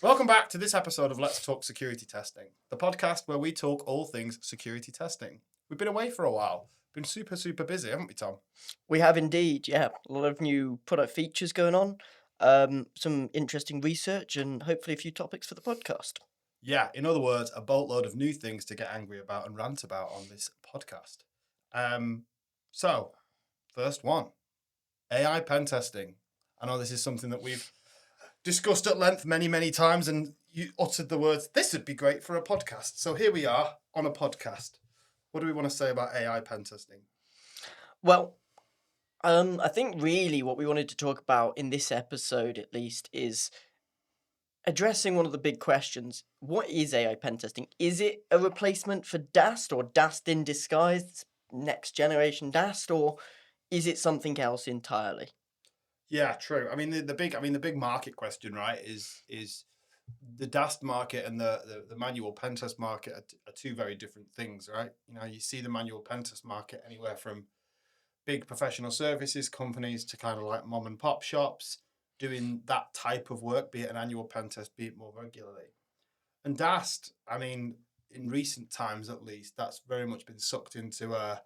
Welcome back to this episode of Let's Talk Security Testing, the podcast where we talk all things security testing. We've been away for a while, been super busy, haven't we, Tom? We have indeed, yeah. A lot of new product features going on, some interesting research, and hopefully a few topics for the podcast. Yeah, in other words, a boatload of new things to get angry about and rant about on this podcast. Um, so, first one, AI pen testing. I know this is something that we've discussed at length many times, and you uttered the words, this would be great for a podcast. So here we are on a podcast. What do we want to say about AI pen testing? Well, I think really what we wanted to talk about in this episode, at least, is addressing one of the big questions. What is AI pen testing? Is it a replacement for DAST or DAST in disguise, next generation DAST, or is it something else entirely? Yeah, true. I mean, the big market question, right, is the DAST market and the manual pen test market are two very different things, right? You know, you see the manual pen test market anywhere from big professional services companies to kind of like mom and pop shops doing that type of work, be it an annual pen test, be it more regularly. And DAST, I mean, in recent times at least, that's very much been sucked into a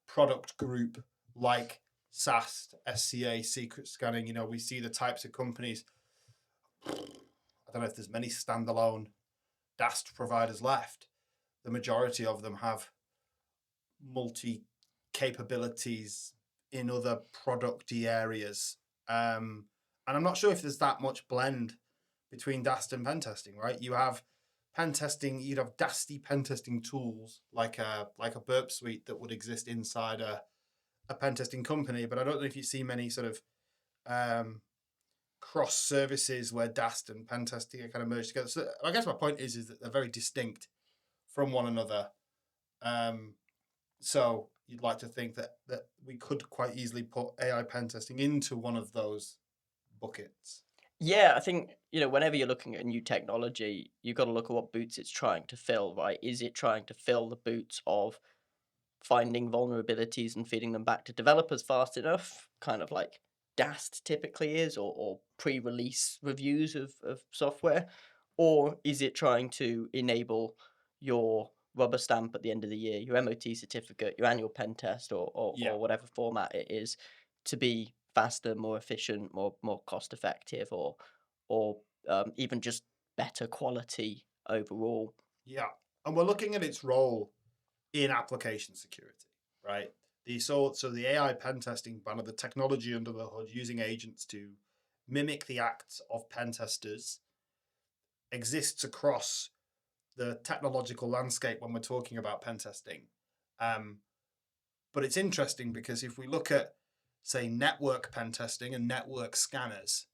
product group like SAST, SCA, secret scanning. You know, we see the types of companies. I don't know if there's many standalone DAST providers left. The majority of them have multi capabilities in other producty areas. And I'm not sure if there's that much blend between DAST and pen testing, right? You have pen testing, you'd have DASTy pen testing tools like a burp suite that would exist inside a pen testing company, but I don't know if you see many sort of cross services where DAST and pen testing are kind of merged together. So I guess my point is that they're very distinct from one another. Um, so you'd like to think that we could quite easily put AI pen testing into one of those buckets. Yeah, I think, whenever you're looking at a new technology, you've got to look at what boots it's trying to fill, right? Is it trying to fill the boots of finding vulnerabilities and feeding them back to developers fast enough, kind of like DAST typically is, or pre-release reviews of software? Or is it trying to enable your rubber stamp at the end of the year, your MOT certificate, your annual pen test, Yeah, or whatever format it is, to be faster, more efficient, more cost effective, or even just better quality overall? yeah. And we're looking at its role in application security, right? So the AI pen testing banner, the technology under the hood, using agents to mimic the acts of pen testers, exists across the technological landscape when we're talking about pen testing. Um, but it's interesting because if we look at, say, network pen testing and network scanners,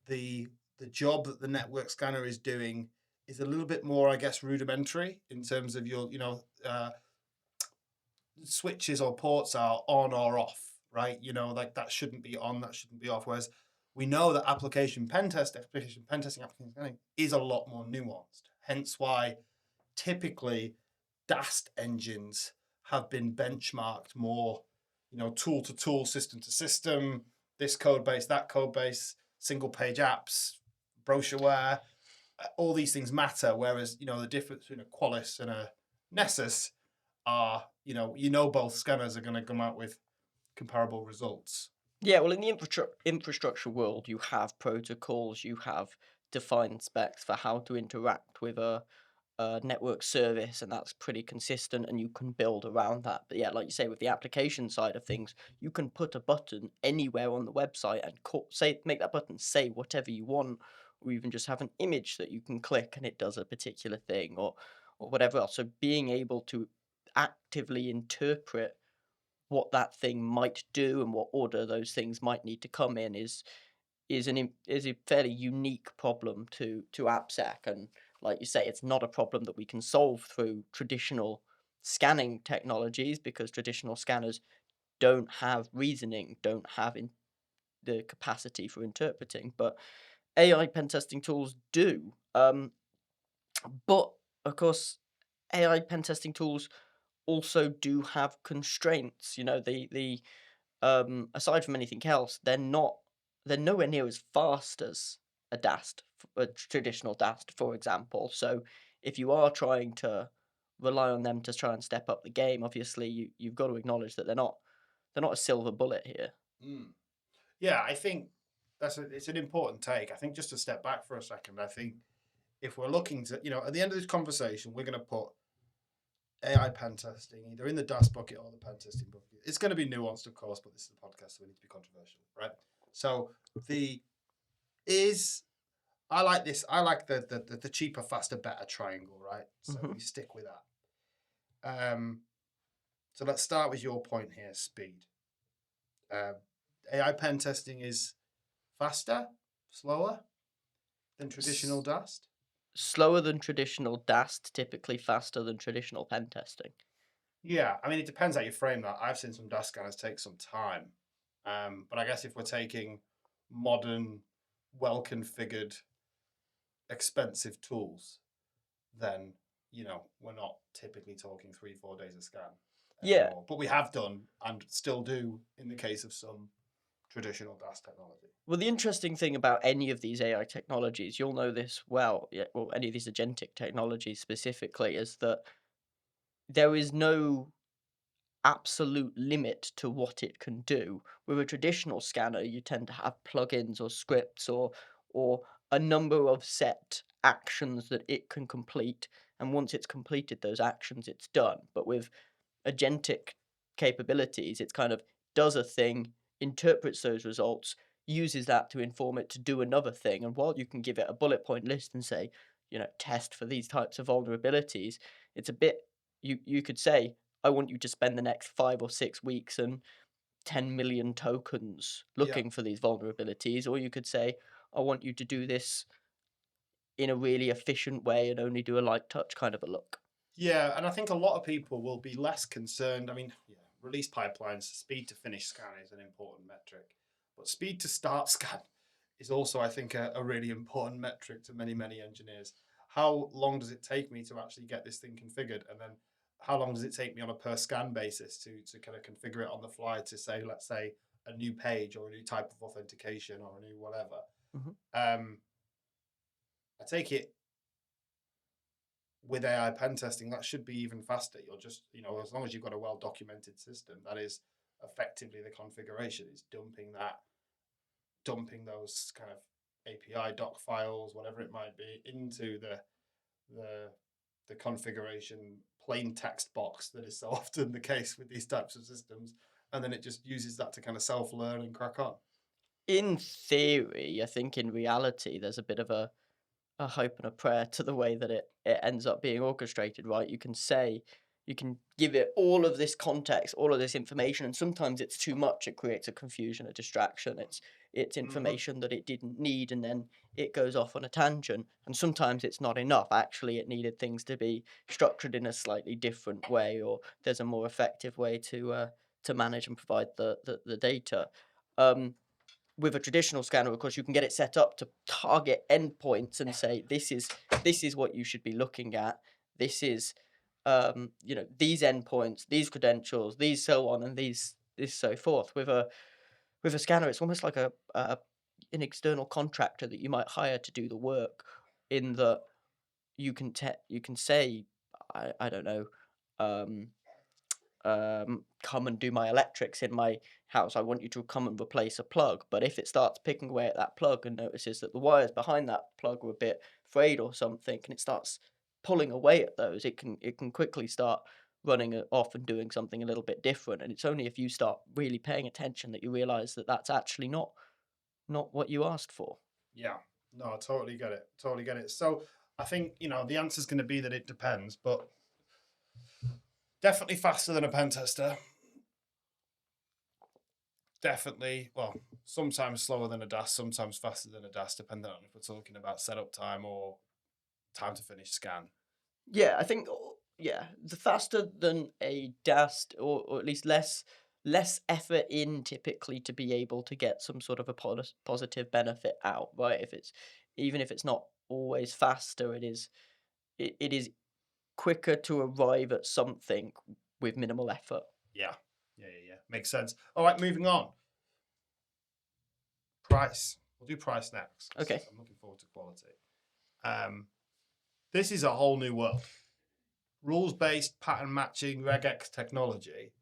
the the job that the network scanner is doing is a little bit more, I guess, rudimentary in terms of your, switches or ports are on or off, right? You know, like that shouldn't be on, that shouldn't be off. Whereas we know that application pen testing, application scanning is a lot more nuanced. Hence why typically DAST engines have been benchmarked more, tool to tool, system to system, this code base, that code base, single page apps, brochureware, all these things matter. Whereas, the difference between a Qualys and a Nessus are, both scanners are going to come out with comparable results. Yeah, well, in the infrastructure world, you have protocols, you have defined specs for how to interact with a network service, and that's pretty consistent, and you can build around that. But yeah, like you say, with the application side of things, you can put a button anywhere on the website and make that button say whatever you want, or even just have an image that you can click and it does a particular thing, or whatever else. So being able to actively interpret what that thing might do and what order those things might need to come in is a fairly unique problem to AppSec. And like you say, it's not a problem that we can solve through traditional scanning technologies, because traditional scanners don't have reasoning, don't have the capacity for interpreting, but AI pen testing tools do. But of course, AI pen testing tools also do have constraints. Aside from anything else, they're nowhere near as fast as a DAST, a traditional DAST, for example. So if you are trying to rely on them to try and step up the game, obviously you've got to acknowledge that they're not a silver bullet here. Mm. Yeah, I think it's an important take. I think just to step back for a second, I think if we're looking to, at the end of this conversation, we're going to put AI pen testing either in the DAST bucket or the pen testing bucket. It's going to be nuanced, of course, but this is a podcast, so we need to be controversial, right? So the is I like this. I like the cheaper, faster, better triangle, right? So Hmm. we stick with that. So let's start with your point here, speed. Um, AI pen testing is faster, slower than traditional DAST. Slower than traditional DAST, typically faster than traditional pen testing. Yeah, I mean, it depends how you frame that. I've seen some DAST scanners take some time. But I guess if we're taking modern, well configured, expensive tools, then, we're not typically talking 3, 4 days of scan Yeah. anymore. But we have done and still do in the case of some traditional DAST technology. Well, the interesting thing about any of these AI technologies, you'll know this well, yeah, well, any of these agentic technologies specifically, is that there is no absolute limit to what it can do. With a traditional scanner, you tend to have plugins or scripts or a number of set actions that it can complete, and once it's completed those actions, it's done. But with agentic capabilities, it's kind of does a thing, interprets those results, uses that to inform it to do another thing. And while you can give it a bullet point list and say, test for these types of vulnerabilities, it's a bit you could say, I want you to spend the next 5 or 6 weeks and 10 million tokens Yeah. looking for these vulnerabilities, or you could say, I want you to do this in a really efficient way and only do a light touch kind of a look. Yeah, and I think a lot of people will be less concerned. I mean, yeah, release pipelines, speed to finish scan is an important metric, but speed to start scan is also, I think, a really important metric to many, many engineers. How long does it take me to actually get this thing configured? And then how long does it take me on a per scan basis to kind of configure it on the fly to say, let's say, a new page or a new type of authentication or a new whatever? Mhm. Um, I take it with AI pen testing, that should be even faster. You're just, as long as you've got a well documented system, that is effectively the configuration. Is dumping those kind of API doc files, whatever it might be, into the the configuration plain text box that is so often the case with these types of systems, and then it just uses that to kind of self learn and crack on. In theory, I think in reality, there's a bit of a hope and a prayer to the way that it ends up being orchestrated, right? You can give it all of this context, all of this information, and sometimes it's too much. It creates a confusion, a distraction. It's Mm-hmm. information that it didn't need, and then it goes off on a tangent. And sometimes it's not enough. Actually, it needed things to be structured in a slightly different way, or there's a more effective way to manage and provide the data. Um, with a traditional scanner, of course, you can get it set up to target endpoints and say, this is what you should be looking at. This is, these endpoints, these credentials, these so on, and these this so forth. With a scanner, it's almost like a an external contractor that you might hire to do the work. In that you can say, I don't know, um, come and do my electrics in my house. I want you to come and replace a plug. But if it starts picking away at that plug and notices that the wires behind that plug are a bit frayed or something, and it starts pulling away at those, it can quickly start running it off and doing something a little bit different. And it's only if you start really paying attention that you realize that that's actually not what you asked for. Yeah, no, I totally get it. Totally get it. So I think, the answer is going to be that it depends, but definitely faster than a pen tester. Definitely, well, sometimes slower than a DAS, sometimes faster than a DAS, depending on if we're talking about setup time or time to finish scan. Yeah, I think yeah, the faster than a DAST, or at least less effort in typically to be able to get some sort of a positive benefit out, right? If it's even if it's not always faster, it is quicker to arrive at something with minimal effort. Yeah, yeah. Makes sense. All right, moving on. Price. We'll do price next, 'cause Okay. I'm looking forward to quality. This is a whole new world. Rules-based pattern matching regex technology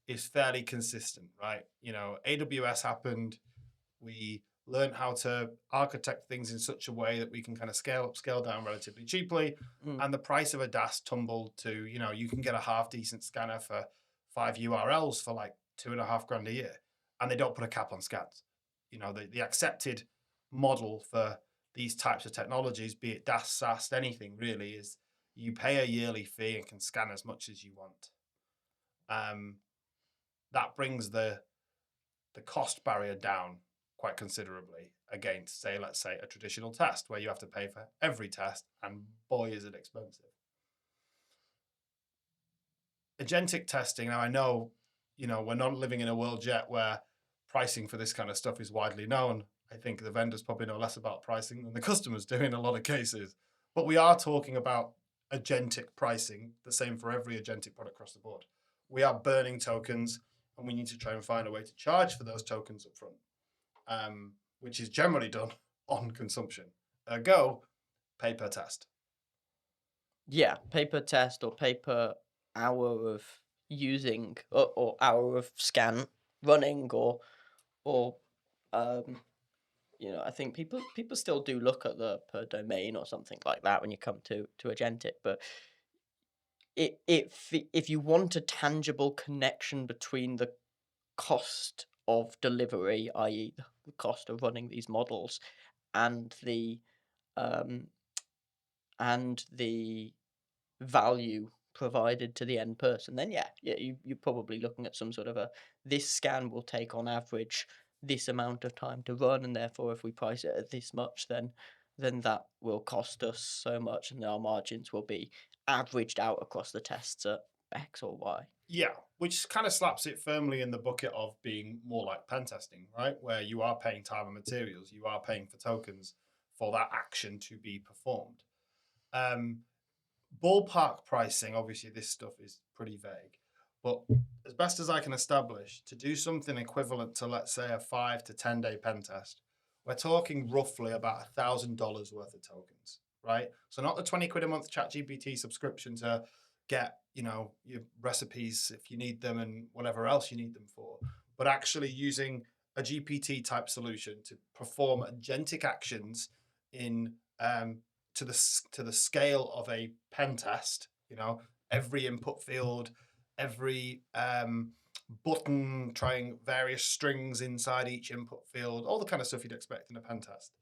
is fairly consistent, right? AWS happened. We learned how to architect things in such a way that we can kind of scale up, scale down relatively cheaply. Mm. And the price of a DAST tumbled to, you can get a half decent scanner for 5 URLs for like 2.5 grand a year. And they don't put a cap on scans. The accepted model for these types of technologies, be it DAST, SAST, anything really, is you pay a yearly fee and can scan as much as you want. That brings the cost barrier down quite considerably against, let's say, a traditional test where you have to pay for every test, and boy, is it expensive. Agentic testing, now I know, we're not living in a world yet where pricing for this kind of stuff is widely known. I think the vendors probably know less about pricing than the customers do in a lot of cases. But we are talking about agentic pricing, the same for every agentic product across the board. We are burning tokens, and we need to try and find a way to charge for those tokens up front, which is generally done on consumption. Ergo, pay per test. Yeah, pay per test or pay per hour of using, or hour of scan running, or I think people still do look at the per domain or something like that when you come to agentic, but if you want a tangible connection between the cost of delivery, i.e., the cost of running these models, and um, the value provided to the end person, then you're probably looking at some sort of this scan will take on average this amount of time to run, and therefore if we price it at this much, then that will cost us so much, and our margins will be averaged out across the tests at X or Y. Yeah, which kind of slaps it firmly in the bucket of being more like pen testing, right? Where you are paying time and materials, you are paying for tokens for that action to be performed. Ballpark pricing, obviously, this stuff is pretty vague, but as best as I can establish, to do something equivalent to, let's say, a 5 to 10 day pen test, we're talking roughly about $1,000 worth of tokens, right? So not the 20 quid a month ChatGPT subscription to get, your recipes if you need them and whatever else you need them for, but actually using a GPT type solution to perform agentic actions in to the scale of a pen test. Every input field, every button, trying various strings inside each input field, all the kind of stuff you'd expect in a pen test,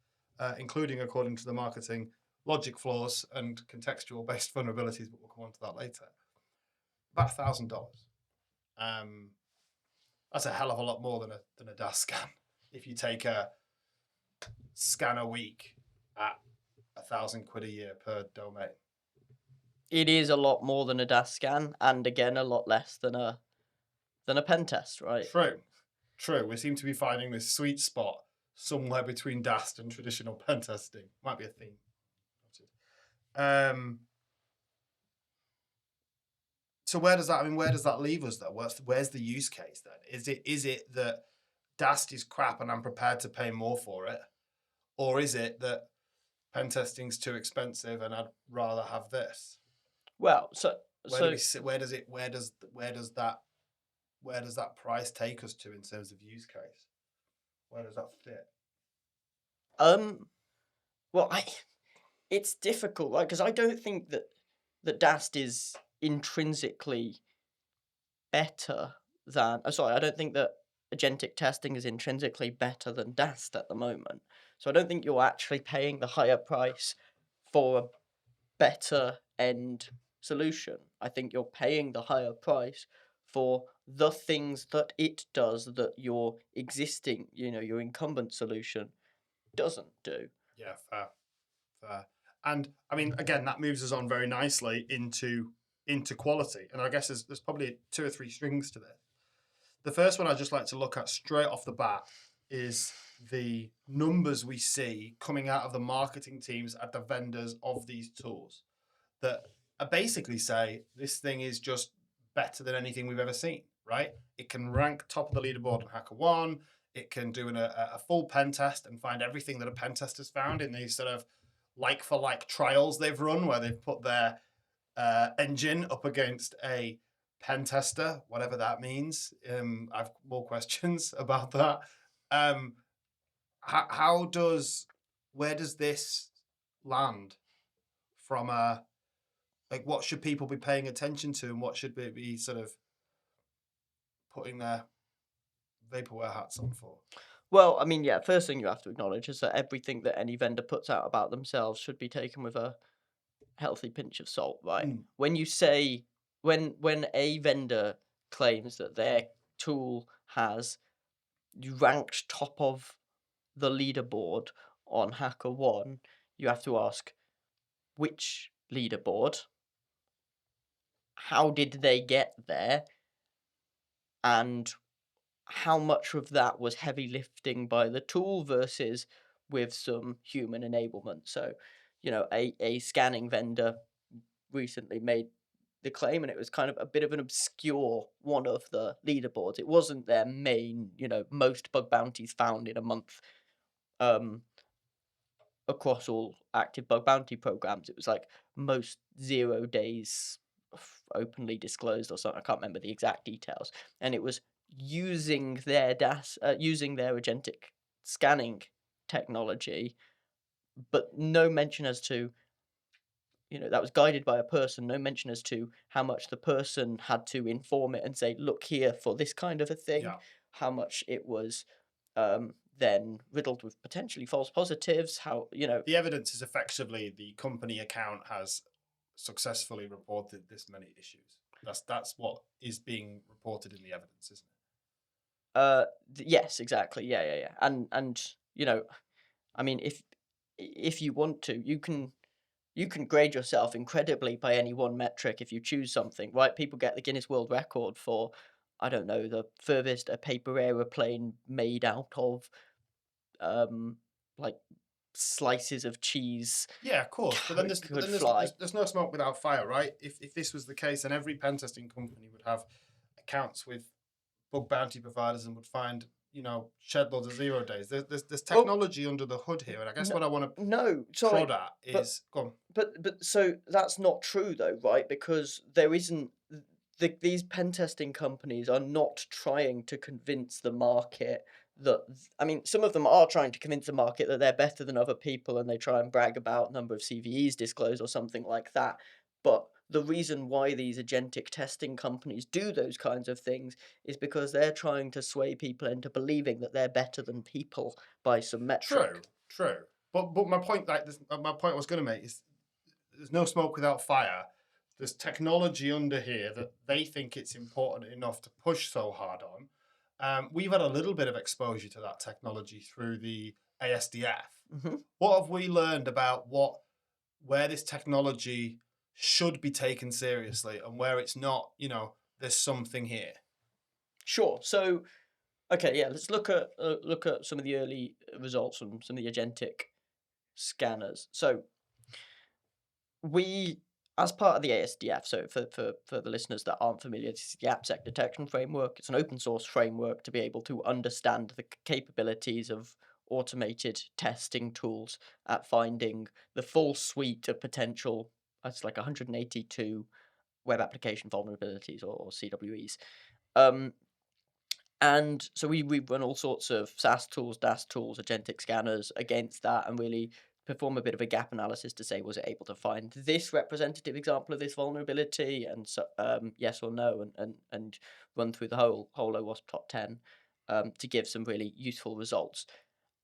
including, according to the marketing, logic flaws and contextual based vulnerabilities, but we'll come on to that later. About $1,000. That's a hell of a lot more than a DAS scan. If you take a scan a week at 1,000 quid a year per domain. It is a lot more than a DAS scan, and again, a lot less than a pen test, right? True. We seem to be finding this sweet spot somewhere between DAST and traditional pen testing. Might be a theme. So where does that leave us though? Where's the use case then? Is it that DAST is crap and I'm prepared to pay more for it? Or is it that pen testing's too expensive and I'd rather have this? Well, where does that price take us to in terms of use case? Where does that fit? Well, it's difficult, right? Because I don't think that DAST is intrinsically better than. Sorry, I don't think that agentic testing is intrinsically better than DAST at the moment. So I don't think you're actually paying the higher price for a better end solution. I think you're paying the higher price for the things that it does that your existing, your incumbent solution doesn't do. Yeah, fair. And I mean, again, that moves us on very nicely into quality. And I guess there's probably 2 or 3 strings to this. The first one I'd just like to look at straight off the bat is the numbers we see coming out of the marketing teams at the vendors of these tools that basically say this thing is just better than anything we've ever seen, right? It can rank top of the leaderboard on HackerOne. it can do a full pen test and find everything that a pen test has found in these sort of like for like trials they've run, where they've put their engine up against a pen tester, whatever that means. I've more questions about that. Um, how does where does this land from a like what should people be paying attention to, and what should they be sort of putting their vaporware hats on for? Well, I mean, yeah, first thing you have to acknowledge is that everything that any vendor puts out about themselves should be taken with a healthy pinch of salt, right? Mm, When you say when a vendor claims that their tool has ranked top of the leaderboard on HackerOne, you have to ask which leaderboard, how did they get there, and how much of that was heavy lifting by the tool versus with some human enablement. So, a scanning vendor recently made the claim, and it was kind of a bit of an obscure one of the leaderboards. It wasn't their main, most bug bounties found in a month um, across all active bug bounty programs. It was like most 0 days openly disclosed or something. I can't remember the exact details. And it was using their agentic scanning technology, but no mention as to, that was guided by a person, no mention as to how much the person had to inform it and say, look here for this kind of a thing, yeah. how much it was then riddled with potentially false positives, how, The evidence is effectively the company account has successfully reported this many issues. That's what is being reported in the evidence, isn't yes, exactly. Yeah, yeah, yeah. And I mean, if you want to, you can grade yourself incredibly by any one metric if you choose something, right? People get the Guinness World Record for, I don't know, the furthest a paper aeroplane made out of um like slices of cheese Yeah, of course. But then could fly. there's no smoke without fire, right? If this was the case, then every pen testing company would have accounts with bug bounty providers and would find shed loads of 0 days. There's Well, technology under the hood here, and I guess no, what I want to no, prod sorry, at but is go on. but so that's not true though, right? Because there isn't these pen testing companies are not trying to convince the market that I mean, some of them are trying to convince the market that they're better than other people, and they try and brag about number of CVEs disclosed or something like that. But the reason why these agentic testing companies do those kinds of things is because they're trying to sway people into believing that they're better than people by some True, metric. true. But my point, my point I was going to make is there's no smoke without fire. There's technology under here that they think it's important enough to push so hard on. We've had a little bit of exposure to that technology through the ASDF. Mhm. What have we learned about where this technology should be taken seriously and where it's not? There's something here. Sure. So, okay, yeah, let's look at some of the early results from some of the agentic scanners. So we, as part of the ASDF, so for the listeners that aren't familiar, this is the AppSec detection framework. It's an open source framework to be able to understand the capabilities of automated testing tools at finding the full suite of potential. That's like 182 web application vulnerabilities or CWEs. Um, and so we run all sorts of SAS tools, DAST tools, agentic scanners against that, and really perform a bit of a gap analysis to say, was it able to find this representative example of this vulnerability, and so yes or no, and run through the whole OWASP top 10 to give some really useful results.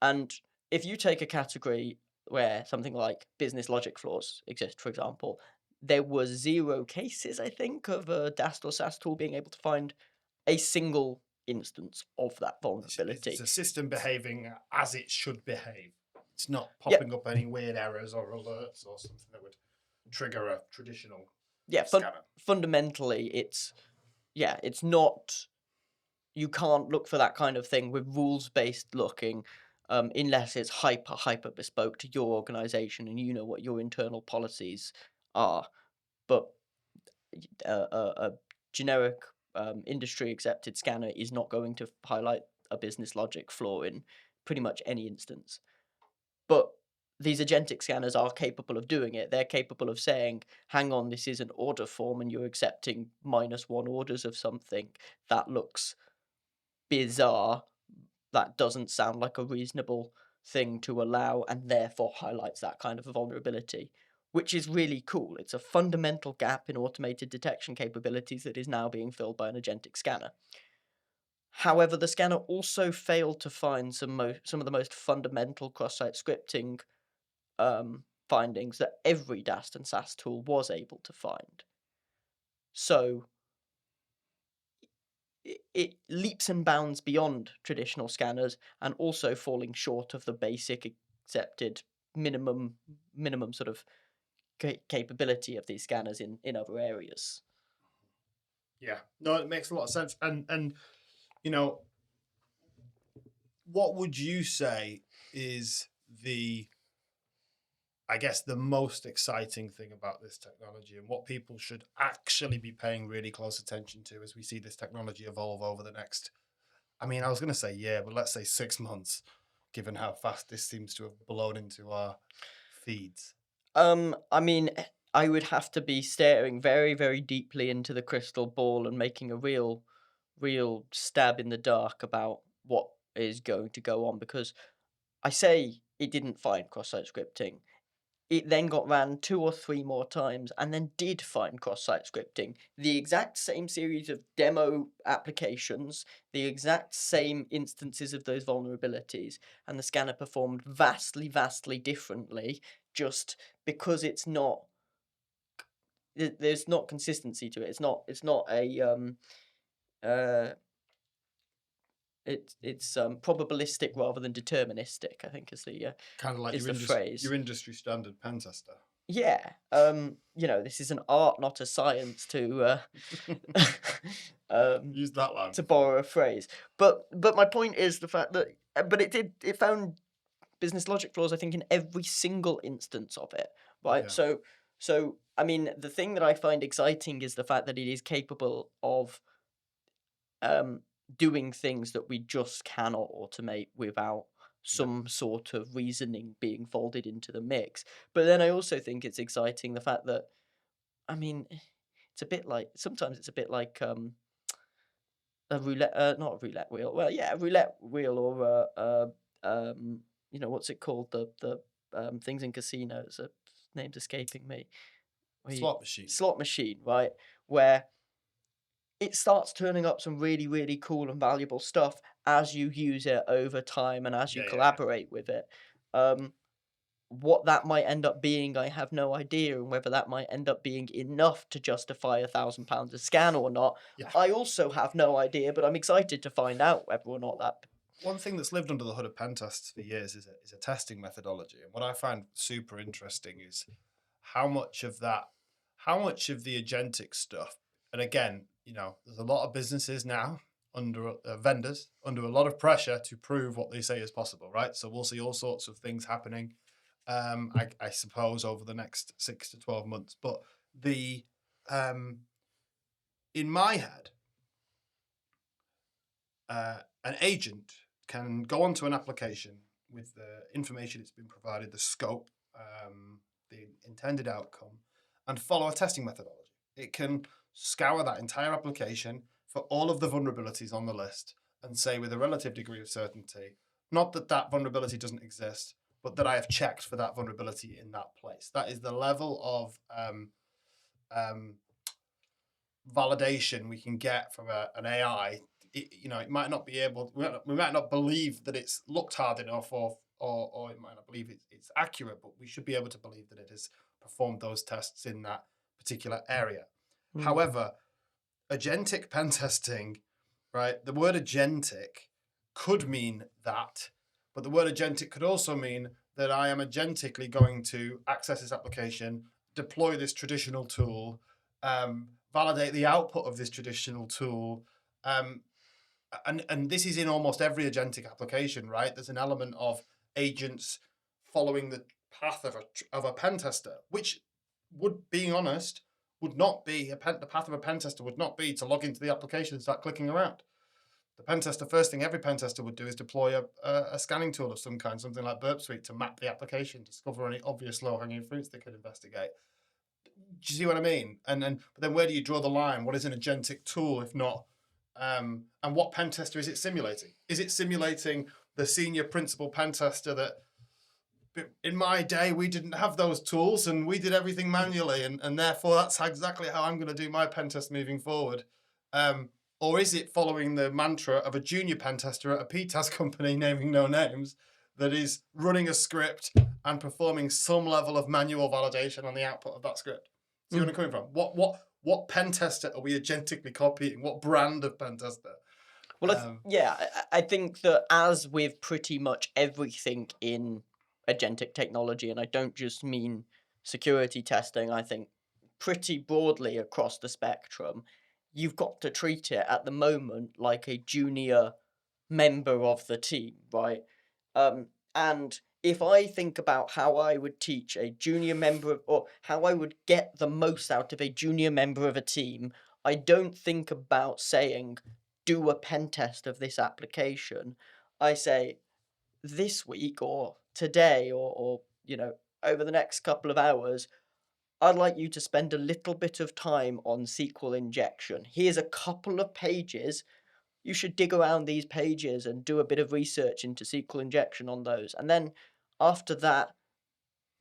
And if you take a category where something like business logic flaws exist, for example, there were 0 cases, I think, of a DAST or SAS tool being able to find a single instance of that It's vulnerability. a system behaving as it should behave. It's not Yeah, popping up any weird errors or alerts or something that would trigger a traditional yeah. scanner. Fundamentally, it's not. You can't look for that kind of thing with rules based looking, unless it's hyper bespoke to your organization and you know what your internal policies are. But a generic industry accepted scanner is not going to highlight a business logic flaw in pretty much any instance. But these agentic scanners are capable of doing it. They're capable of saying, hang on, this is an order form and you're accepting -1 orders of something. That looks bizarre. That doesn't sound like a reasonable thing to allow, and therefore highlights that kind of a vulnerability, which is really cool. It's a fundamental gap in automated detection capabilities that is now being filled by an agentic scanner. However, the scanner also failed to find some of the most fundamental cross-site scripting findings that every DAST and SAST tool was able to find. So it leaps and bounds beyond traditional scanners, and also falling short of the basic accepted minimum sort of capability of these scanners in other areas. Yeah, no, it makes a lot of sense. And you know, what would you say is I guess the most exciting thing about this technology, and what people should actually be paying really close attention to as we see this technology evolve over the next, I mean, I was going to say year, but let's say 6 months, given how fast this seems to have blown into our feeds? I mean, I would have to be staring very, very deeply into the crystal ball and making a real stab in the dark about what is going to go on, because I say it didn't find cross-site scripting. It then got ran 2 or 3 more times and then did find cross-site scripting. The exact same series of demo applications, the exact same instances of those vulnerabilities, and the scanner performed vastly, vastly differently, just because it's not there's not consistency to it. It's not a uh it's probabilistic rather than deterministic, I think Kind of like is the phrase. your industry standard pen tester. Yeah, this is an art, not a science, um, Use that line to before. borrow a phrase. But my point is the fact that, but it found business logic flaws, I think, in every single instance of it, right? Yeah, So I mean, the thing that I find exciting is the fact that it is capable of um, doing things that we just cannot automate without yeah, some sort of reasoning being folded into the mix. But then I also think it's exciting the fact that, I mean, it's a bit like, sometimes it's a bit like a roulette, not a roulette wheel. Well, yeah, a roulette wheel, or what's it called? The things in casinos. Name's escaping me. Where you, slot machine. slot machine, right? Where it starts turning up some really, really cool and valuable stuff as you use it over time and as you Yeah, yeah, yeah. collaborate with it. Um, what that might end up being, I have no idea, and whether that might end up being enough to justify £1,000 a scan or not, Yeah. I also have no idea. But I'm excited to find out whether or not that. One thing that's lived under the hood of pen tests for years is a testing methodology. And what I find super interesting is how much of that, how much of the agentic stuff, and again, there's a lot of businesses now under vendors under a lot of pressure to prove what they say is possible, right? So we'll see all sorts of things happening, I suppose, over the next 6 to 12 months. But the in my head, an agent can go onto an application with the information it's been provided, the scope, the intended outcome, and follow a testing methodology. It can scour that entire application for all of the vulnerabilities on the list and say with a relative degree of certainty, not that that vulnerability doesn't exist, but that I have checked for that vulnerability in that place. That is the level of um, validation we can get from an AI. It might not be able. We might not believe that it's looked hard enough, or it might not believe it's accurate. But we should be able to believe that it has performed those tests in that particular area. Mm, However, agentic pen testing, right? The word agentic could mean that, but the word agentic could also mean that I am agentically going to access this application, deploy this traditional tool, validate the output of this traditional tool. Um, and this is in almost every agentic application, right? There's an element of agents following the path of a pen tester, which being honest, would not be the path of a pen tester would not be to log into the application and start clicking around. The pen tester, first thing every pen tester would do is deploy a scanning tool of some kind, something like Burp Suite, to map the application, discover any obvious low hanging fruits they could investigate. Do you see what I mean? But then where do you draw the line? What is an agentic tool if not? And what pen tester is it simulating? Is it simulating the senior principal pen tester that in my day we didn't have those tools and we did everything manually, and therefore that's exactly how I'm going to do my pen test moving forward? Or is it following the mantra of a junior pen tester at a PTAS company, naming no names, that is running a script and performing some level of manual validation on the output of that script? See where I'm Mm. coming from? What pen tester are we agentically copying? What brand of pen tester? Well, yeah, I think that as with pretty much everything in agentic technology, and I don't just mean security testing, I think pretty broadly across the spectrum, you've got to treat it at the moment like a junior member of the team, right? And if I think about how I would teach a junior member of, or how I would get the most out of a junior member of a team, I don't think about saying, do a pen test of this application. I say, this week or today or over the next couple of hours, I'd like you to spend a little bit of time on SQL injection. Here's a couple of pages. You should dig around these pages and do a bit of research into SQL injection on those. And then after that,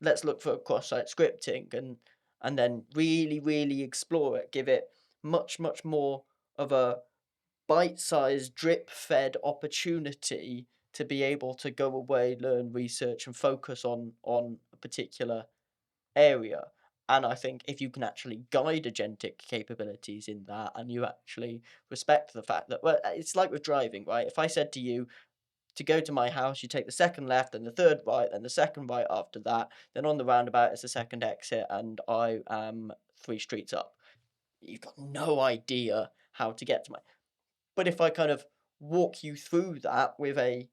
let's look for cross-site scripting and then really, really explore it. Give it much, much more of a bite-sized, drip-fed opportunity to be able to go away, learn, research, and focus on a particular area. And I think if you can actually guide agentic capabilities in that, and you actually respect the fact that, well, it's like with driving, right? If I said to you to go to my house, you take the second left, then the third right, then the second right after that, then on the roundabout is the second exit, and I am 3 streets up. You've got no idea how to get to my. But if I kind of walk you through that with a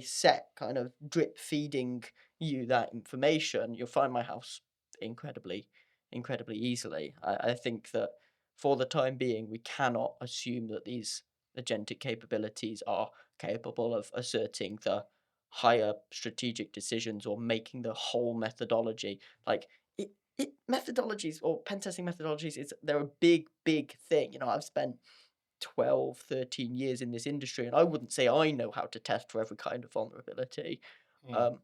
set kind of drip feeding you that information, you'll find my house incredibly, incredibly easily. I think that for the time being, we cannot assume that these agentic capabilities are capable of asserting the higher strategic decisions or making the whole methodology. Like methodologies or pen testing methodologies is they're a big, big thing. I've spent 12, 13 years in this industry, and I wouldn't say I know how to test for every kind of vulnerability. Mm, Um,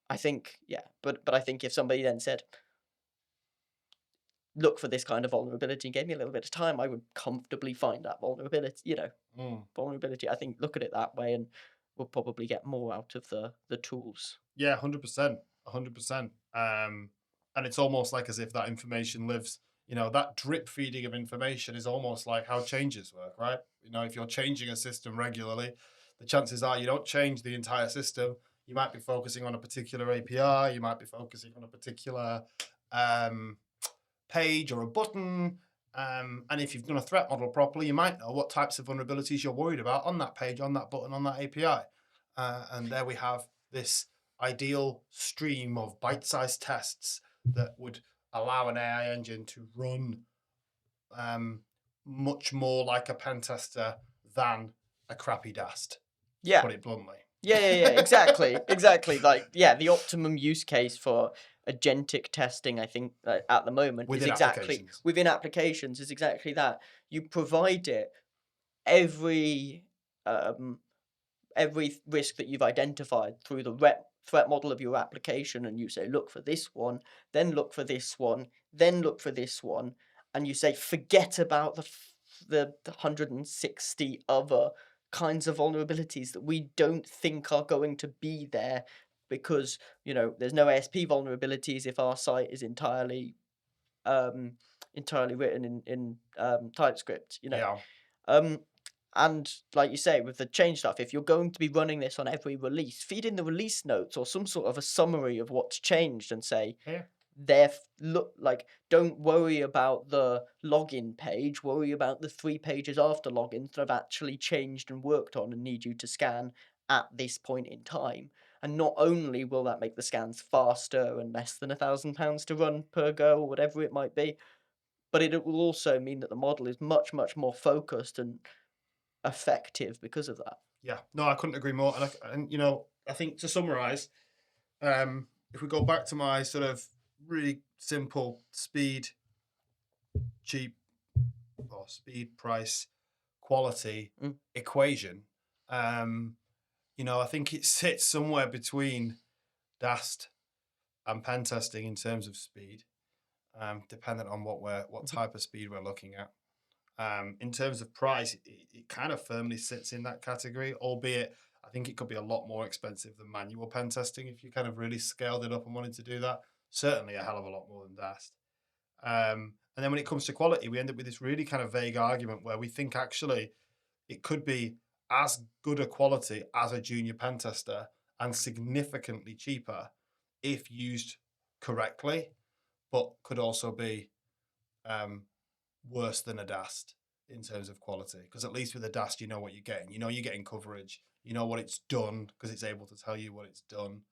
I think, yeah, but I think if somebody then said, look for this kind of vulnerability and gave me a little bit of time, I would comfortably find that mm. vulnerability. I think look at it that way, and we'll probably get more out of the tools. Yeah, 100%, 100%. And it's almost like as if that information lives. That drip feeding of information is almost like how changes work, right? If you're changing a system regularly, the chances are you don't change the entire system. You might be focusing on a particular API. You might be focusing on a particular um, page or a button. And if you've done a threat model properly, you might know what types of vulnerabilities you're worried about on that page, on that button, on that API. And there we have this ideal stream of bite-sized tests that would allow an AI engine to run much more like a pen tester than a crappy DAST, to Yeah, put it bluntly. yeah, exactly, exactly. Like, yeah, the optimum use case for agentic testing, I think, at the moment is Within exactly applications. within applications is exactly that. You provide it every um, every risk that you've identified through the threat model of your application, and you say, look for this one, then look for this one, then look for this one, and you say, forget about the 160 other kinds of vulnerabilities that we don't think are going to be there because there's no ASP vulnerabilities if our site is um entirely written in TypeScript. Yeah. um, and like you say, with the change stuff, if you're going to be running this on every release, feed in the release notes or some sort of a summary of what's changed and say, Yeah. look, like, don't worry about the login page, worry about the 3 pages after logins that have actually changed and worked on and need you to scan at this point in time. And not only will that make the scans faster and less than £1,000 to run per go or whatever it might be, but it will also mean that the model is much, much more focused and effective because of that. Yeah, no, I couldn't agree more. And I think to summarize, if we go back to my sort of really simple speed, cheap, or speed, price, quality Mm. equation, um, I think it sits somewhere between DAST and pen testing in terms of speed, dependent on what Mhm. type of speed we're looking at. In terms of price, it kind of firmly sits in that category, albeit I think it could be a lot more expensive than manual pen testing if you kind of really scaled it up and wanted to do that. Certainly a hell of a lot more than DAST. And then when it comes to quality, we end up with this really kind of vague argument where we think actually it could be as good a quality as a junior pen tester and significantly cheaper if used correctly, but could also be um, worse than a DAST in terms of quality. Because at least with a DAST, you know what you're getting. You know you're getting coverage. You know what it's done because it's able to tell you what it's done.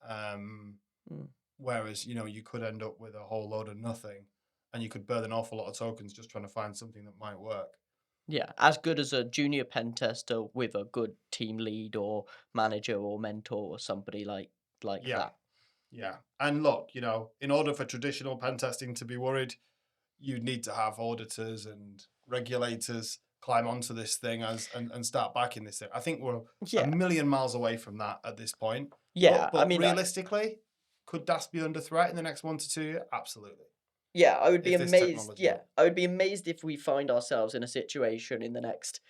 Um, Mm. Whereas you could end up with a whole load of nothing, and you could burn an awful lot of tokens just trying to find something that might work. Yeah, as good as a junior pen tester with a good team lead or manager or mentor or somebody like Yeah, that. yeah. And look, in order for traditional pen testing to be worried, you'd need to have auditors and regulators climb onto this thing and start backing this thing. I think we're a Yeah, million miles away from that at this point. yeah. But realistically, could DAS be under threat in the next 1 to 2 years? Absolutely. Yeah, I would be If this amazed. technology, Yeah, I would be amazed if we find ourselves in a situation in the next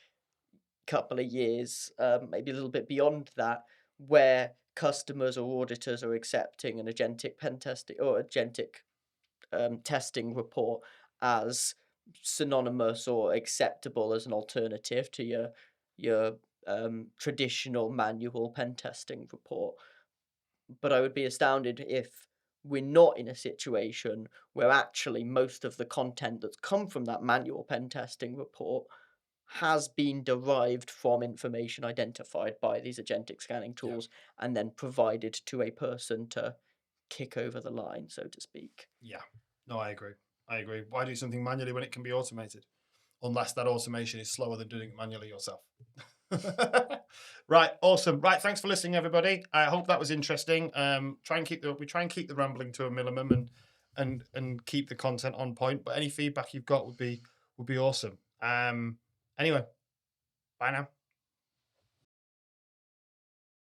couple of years, maybe a little bit beyond that, where customers or auditors are accepting an agentic pen testing or agentic testing report as synonymous or acceptable as an alternative to your traditional manual pen testing report. But I would be astounded if we're not in a situation where actually most of the content that's come from that manual pen testing report has been derived from information identified by these agentic scanning yeah, tools and then provided to a person to kick over the line, so to speak. yeah. No, I agree. I agree. Why do something manually when it can be automated? Unless that automation is slower than doing it manually yourself. Right, awesome. Right, thanks for listening, everybody. I hope that was interesting. We try and keep the rambling to a minimum and keep the content on point. But any feedback you've got would be awesome. Anyway, bye now.